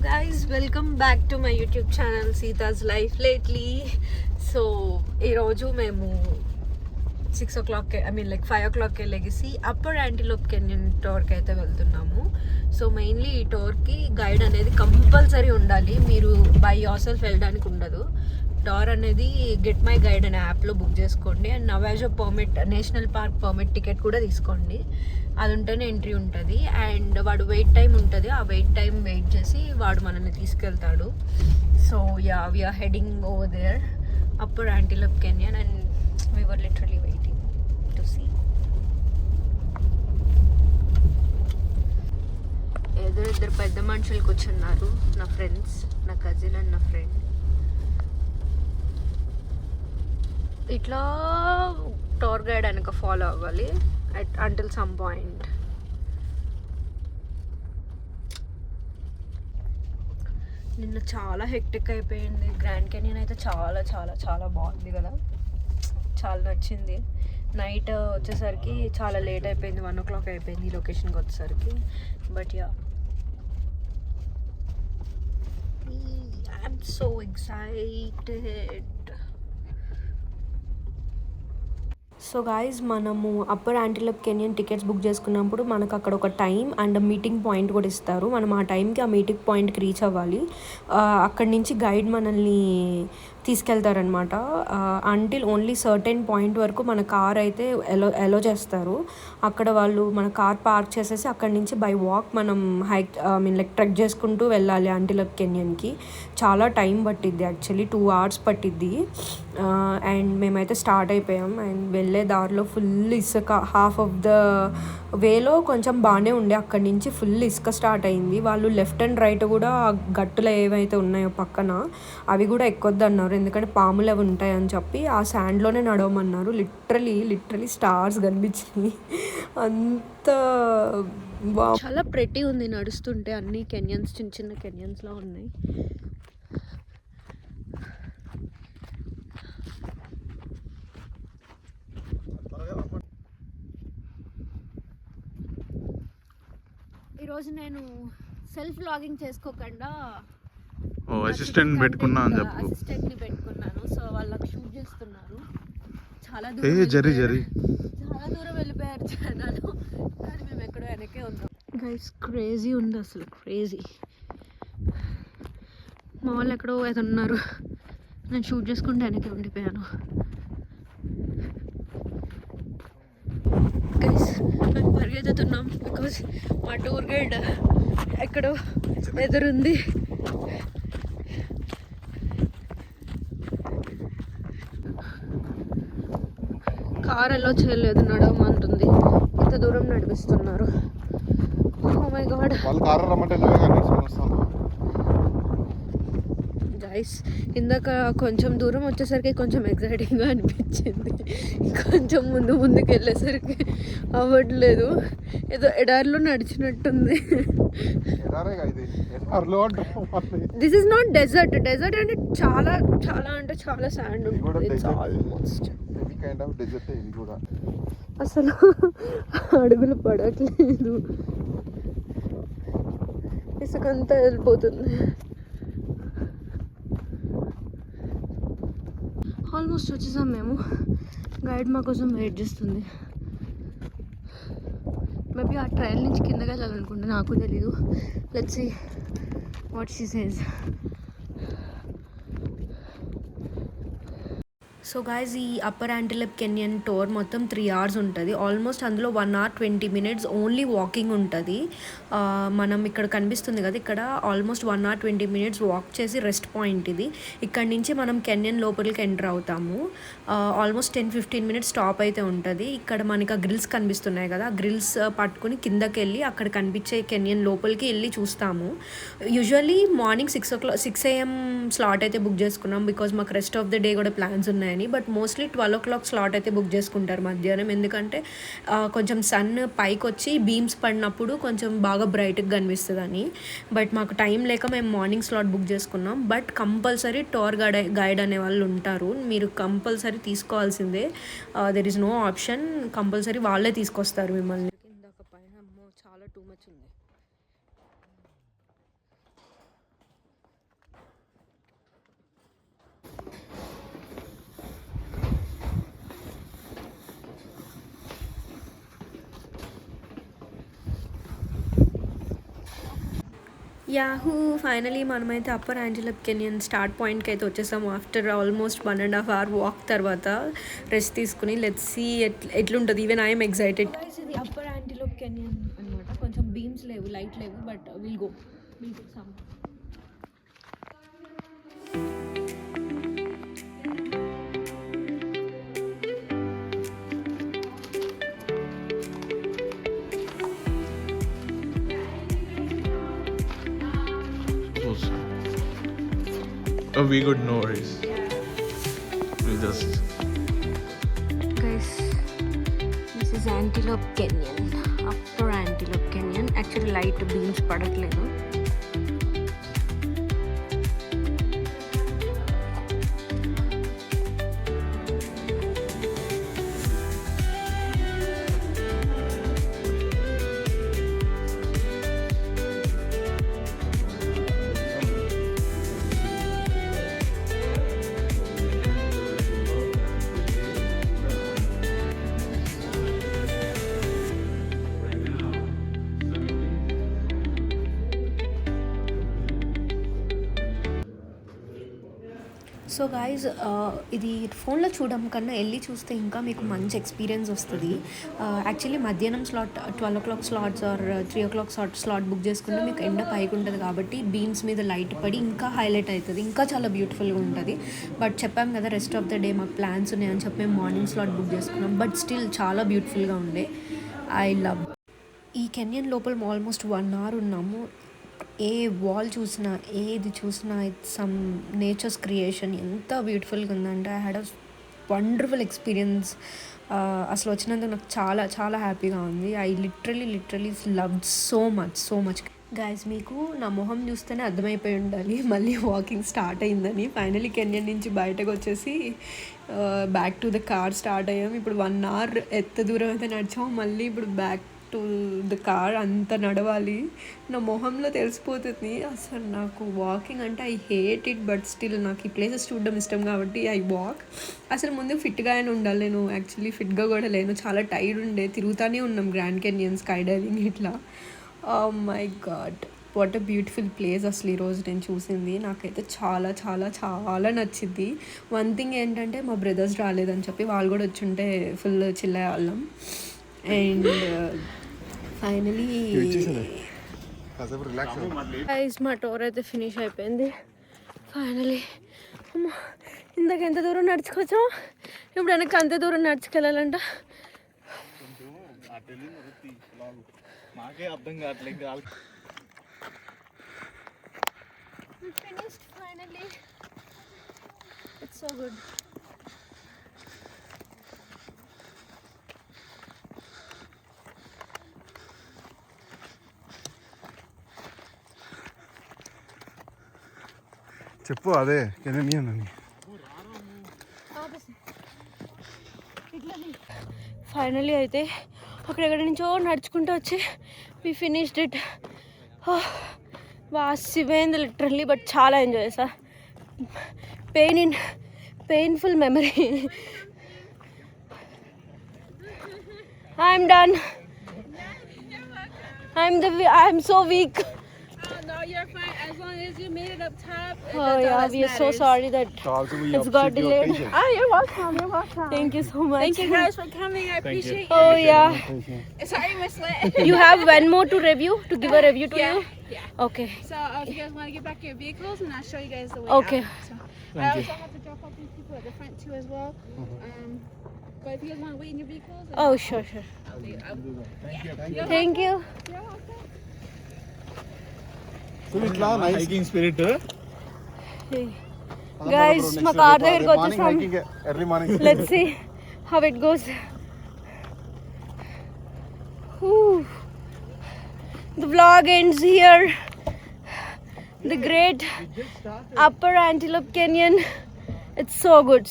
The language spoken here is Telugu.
guys, welcome back to my YouTube channel Sita's Life Lately. So ఈరోజు మేము 6 o'clock like 5 o'clock లెగిసి అప్పర్ యాంటిలోప్ కెన్యన్ టూర్కి అయితే వెళ్తున్నాము. సో మెయిన్లీ ఈ టూర్కి గైడ్ అనేది కంపల్సరీ ఉండాలి. మీరు బై యోర్ సెల్ఫ్ వెళ్ళడానికి ఉండదు. టూర్ అనేది గెట్ మై గైడ్ అనే యాప్లో బుక్ చేసుకోండి. And Navajo permit, national park permit ticket కూడా తీసుకోండి. అది ఉంటేనే ఎంట్రీ ఉంటుంది. అండ్ వాడు వెయిట్ టైం ఉంటుంది. ఆ వెయిట్ టైం వెయిట్ చేసి వాడు మనల్ని తీసుకెళ్తాడు. So yeah, we are heading over there Upper Antelope Canyon and we were literally waiting to see. ఇద్దరు పెద్ద మనుషులు కూర్చున్నారు, నా ఫ్రెండ్స్, నా కజిన్ అండ్ నా ఫ్రెండ్. ఇట్లా టూర్ గైడ్ వెనక ఫాలో అవ్వాలి అంటిల్ సమ్ పాయింట్. నిన్న చాలా హెక్టిక్ అయిపోయింది. గ్రాండ్ కెన్యన్ అయితే చాలా చాలా చాలా బాగుంది కదా, చాలా నచ్చింది. నైట్ వచ్చేసరికి చాలా లేట్ అయిపోయింది, 1 o'clock అయిపోయింది ఈ లొకేషన్కి వచ్చేసరికి. But yeah, I'm so excited. So guys, మనము Upper Antelope Canyon tickets book చేసుకున్నప్పుడు మనకు అక్కడ ఒక టైం అండ్ మీటింగ్ పాయింట్ కూడా ఇస్తారు. మనం ఆ టైంకి ఆ మీటింగ్ పాయింట్కి రీచ్ అవ్వాలి. అక్కడి నుంచి గైడ్ మనల్ని తీసుకెళ్తారనమాట. అంటిల్ ఓన్లీ సర్టెన్ పాయింట్ వరకు మన కార్ అయితే ఎలో చేస్తారు. అక్కడ వాళ్ళు మన కార్ పార్క్ చేసేసి అక్కడి నుంచి బై వాక్ మనం లైక్ ట్రెక్ చేసుకుంటూ వెళ్ళాలి యాంటిలోప్ కెన్యన్కి. చాలా టైం పట్టిద్ది, యాక్చువల్లీ 2 hours పట్టిద్ది. అండ్ మేమైతే స్టార్ట్ అయిపోయాం. అండ్ వెళ్ళే దారిలో ఫుల్ ఇసుక, హాఫ్ ఆఫ్ ద వేలో కొంచెం బాగానే ఉండే, అక్కడి నుంచి ఫుల్ ఇసుక స్టార్ట్ అయింది. వాళ్ళు లెఫ్ట్ అండ్ రైట్ కూడా గట్టులు ఏవైతే ఉన్నాయో పక్కన అవి కూడా ఎక్కొద్దు అన్నారు, ఎందుకంటే పాములు అవి ఉంటాయని చెప్పి ఆ శాండ్లోనే నడవమన్నారు. Literally stars కనిపించినాయి. అంత చాలా ప్రెటీ ఉంది నడుస్తుంటే. అన్ని కెన్యన్స్ చిన్న చిన్న కెన్యన్స్లా ఉన్నాయి. ఈరోజు నేను సెల్ఫ్ లాగింగ్ చేసుకోకుండా అసిస్టెంట్ని పెట్టుకున్నాను. సో వాళ్ళకి షూట్ చేస్తున్నారు. చాలా దూరం వెళ్ళిపోయారు జనాలు, కానీ మేము ఎక్కడో వెనకే ఉన్నాం. గైస్, క్రేజీ ఉంది అసలు, క్రేజీ. మా వాళ్ళు ఎక్కడో ఏదో ఉన్నారు, నేను షూట్ చేసుకుంటే వెనకే ఉండిపోయాను. గైస్, మేము పరిగెత్తుతున్నాం బికాజ్ మా టూర్ గైడ్ ఎక్కడో ఎదురుంది. కార్ ఎలా చేయలేదు, నడవమంటుంది. ఇంత దూరం నడిపిస్తున్నారు. Oh my God. గైస్, ఇందాక కొంచెం దూరం వచ్చేసరికి కొంచెం ఎగ్జైటింగ్గా అనిపించింది. కొంచెం ముందుకు వెళ్ళేసరికి అవ్వట్లేదు, ఏదో ఎడారిలో నడిచినట్టుంది. This is not desert. Desert అంటే చాలా చాలా అంటే చాలా శాండ్ ఉంటుంది. ఆల్మోస్ట్ అసలు అడుగులు పడట్లేదు, ఇసుకంతా వెళ్ళిపోతుంది. ఆల్మోస్ట్ వచ్చేసాం మేము. గైడ్ మా కోసం వెయిట్ చేస్తుంది. మేబీ ఆ ట్రైల్ నుంచి కిందకి వెళ్ళాలనుకుంటే, నాకు తెలీదు. Let's see what she says. So guys, ఈ అప్పర్ యాంటిలోప్ కెన్యన్ టూర్ మొత్తం 3 hours ఉంటుంది. ఆల్మోస్ట్ అందులో 1 hour 20 minutes ఓన్లీ వాకింగ్ ఉంటుంది. మనం ఇక్కడ కనిపిస్తుంది కదా, ఇక్కడ ఆల్మోస్ట్ 1 hour 20 minutes వాక్ చేసి రెస్ట్ పాయింట్ ఇది. ఇక్కడ నుంచి మనం కెన్యన్ లోపలికి ఎంటర్ అవుతాము. ఆల్మోస్ట్ 10-15 minutes స్టాప్ అయితే ఉంటుంది. ఇక్కడ మనకి ఆ గ్రిల్స్ కనిపిస్తున్నాయి కదా, ఆ గ్రిల్స్ పట్టుకుని కిందకి వెళ్ళి అక్కడ కనిపించే కెన్యన్ లోపలికి వెళ్ళి చూస్తాము. యూజువల్లీ మార్నింగ్ 6 AM స్లాట్ అయితే బుక్ చేసుకున్నాం, బికాజ్ మాకు రెస్ట్ ఆఫ్ ద డే కూడా ప్లాన్స్ ఉన్నాయని. బట్ మోస్ట్లీ 12 o'clock స్లాట్ అయితే బుక్ చేసుకుంటారు మధ్యాహ్నం, ఎందుకంటే కొంచెం సన్ పైకి వచ్చి బీమ్స్ పడినప్పుడు కొంచెం బాగా బ్రైట్గా కనిపిస్తుందని. బట్ మాకు టైం లేక మేము మార్నింగ్ స్లాట్ బుక్ చేసుకున్నాం. బట్ కంపల్సరీ టూర్ గైడ్ అనే వాళ్ళు ఉంటారు, మీరు కంపల్సరీ తీసుకోవాల్సిందే. There is no option, compulsory వాళ్ళే తీసుకొస్తారు మిమ్మల్ని. ఇందాక పైన చాలా టూ మచ్ ఉంది. యాహూ ఫైనలీ మనమైతే అప్పర్ యాంటిలోప్ కెనియన్ స్టార్ట్ పాయింట్కి అయితే వచ్చేసాము ఆఫ్టర్ ఆల్మోస్ట్ 1.5 hour వాక్ తర్వాత రెస్ట్ తీసుకుని లెట్స్ సీ ఎట్లుంటుంది. Even I'm excited. ఇది అప్పర్ యాంటిలోప్ కెనియన్ అనమాట. కొంచెం బీమ్స్ లేవు, లైట్ లేవు, but will go some. Oh, we got no worries. We just. Guys, this is Antelope Canyon, upper Antelope Canyon. Actually light beams పడట్లేదు. సో గాయస్ ఇది ఫోన్లో చూడడం కన్నా వెళ్ళి చూస్తే ఇంకా మీకు మంచి ఎక్స్పీరియన్స్ వస్తుంది. యాక్చువల్లీ మధ్యాహ్నం slot 12 o'clock slots or 3 o'clock slot book చేసుకుంటే మీకు ఎండ పైకి ఉంటుంది కాబట్టి బీమ్స్ మీద లైట్ పడి ఇంకా హైలైట్ అవుతుంది, ఇంకా చాలా బ్యూటిఫుల్గా ఉంటుంది. బట్ చెప్పాం కదా రెస్ట్ ఆఫ్ ద డే మాకు ప్లాన్స్ ఉన్నాయని చెప్పి మేము మార్నింగ్ స్లాట్ బుక్ చేసుకున్నాం. బట్ స్టిల్ చాలా బ్యూటిఫుల్గా ఉండే. ఐ లవ్ ఈ కెన్యన్ లోపల ఆల్మోస్ట్ 1 hour ఉన్నాము. ఏ వాల్ చూసినా ఏది చూసినా ఇట్స్ సమ్ నేచర్స్ క్రియేషన్. ఎంత బ్యూటిఫుల్గా ఉందంటే I had a wonderful experience. అసలు వచ్చినందుకు నాకు చాలా చాలా హ్యాపీగా ఉంది. I literally loved so much. Guys మీకు నా మొహం చూస్తేనే అర్థమైపోయి ఉండాలి మళ్ళీ వాకింగ్ స్టార్ట్ అయిందని. ఫైనలీ కెన్యన్ నుంచి బయటకు వచ్చేసి back to the car start అయ్యాం. ఇప్పుడు 1 hour ఎంత దూరం అయితే నడిచాము, మళ్ళీ ఇప్పుడు బ్యాక్ టు ద కార్. అంత నడవాలి, నా మొహంలో తెలిసిపోతుంది. అసలు నాకు వాకింగ్ అంటే I hate it, but still నాకు ఈ ప్లేసెస్ చూడడం ఇష్టం కాబట్టి ఐ వాక్. అసలు ముందు ఫిట్గా అయినా ఉండాలి, నేను యాక్చువల్లీ ఫిట్గా కూడా లేను, చాలా టైర్డ్ ఉండే. తిరుగుతూనే ఉన్నాం గ్రాండ్ కెన్యన్, స్కై డైవింగ్ ఇట్లా. My God what a beautiful place అసలు ఈరోజు నేను చూసింది. నాకైతే చాలా చాలా చాలా నచ్చింది. వన్ థింగ్ ఏంటంటే మా బ్రదర్స్ రాలేదని చెప్పి, వాళ్ళు కూడా వచ్చుంటే ఫుల్ చిల్ అయ్యేవాళ్ళం. అండ్ ఫైనలీ గైస్ మా టూర్ అయితే ఫినిష్ అయిపోయింది ఫైనలీ. ఇందాక ఎంత దూరం నడుచుకొచ్చాం, ఇప్పుడు వెనక్కి అంత దూరం నడుచుకెళ్ళాలంట. మాకే అర్థం కావట్లేదు. Finished finally. It's so good. చెప్పు అదే కెననియన్ అని. ఫైనలీ అయితే అక్కడెక్కడి నుంచో నడుచుకుంటూ వచ్చి వి ఫినిష్డ్ ఇట్. వాసిపోయింది లిటరల్లీ, బట్ చాలా ఎంజాయ్ చేసా. Painful memory. I'm done. I'm so weak. No, you're fine. As long as you made it up top. Oh yeah, we are so sorry that it's got delayed. Oh, you're welcome. You're welcome. Thank you so much. Thank you guys for coming. I appreciate you. Oh yeah. Sorry, Miss Lit. You have one more to review, to give a review to you? Yeah. Okay. So if you guys want to get back your vehicles, and I'll show you guys the way Okay. out. So, I also have to drop off these people at the front too as well. But if you guys want to wait in your vehicles, then Oh sure. Thank you. you're welcome. ఇట్లా హైకింగ్ స్పిరిట్ Hey. Guys, మా కార్ దగ్గరికి వచ్చేసాం. Early morning. Let's see how it goes. Whew. The vlog ends here. The great upper Antelope Canyon. It's so good.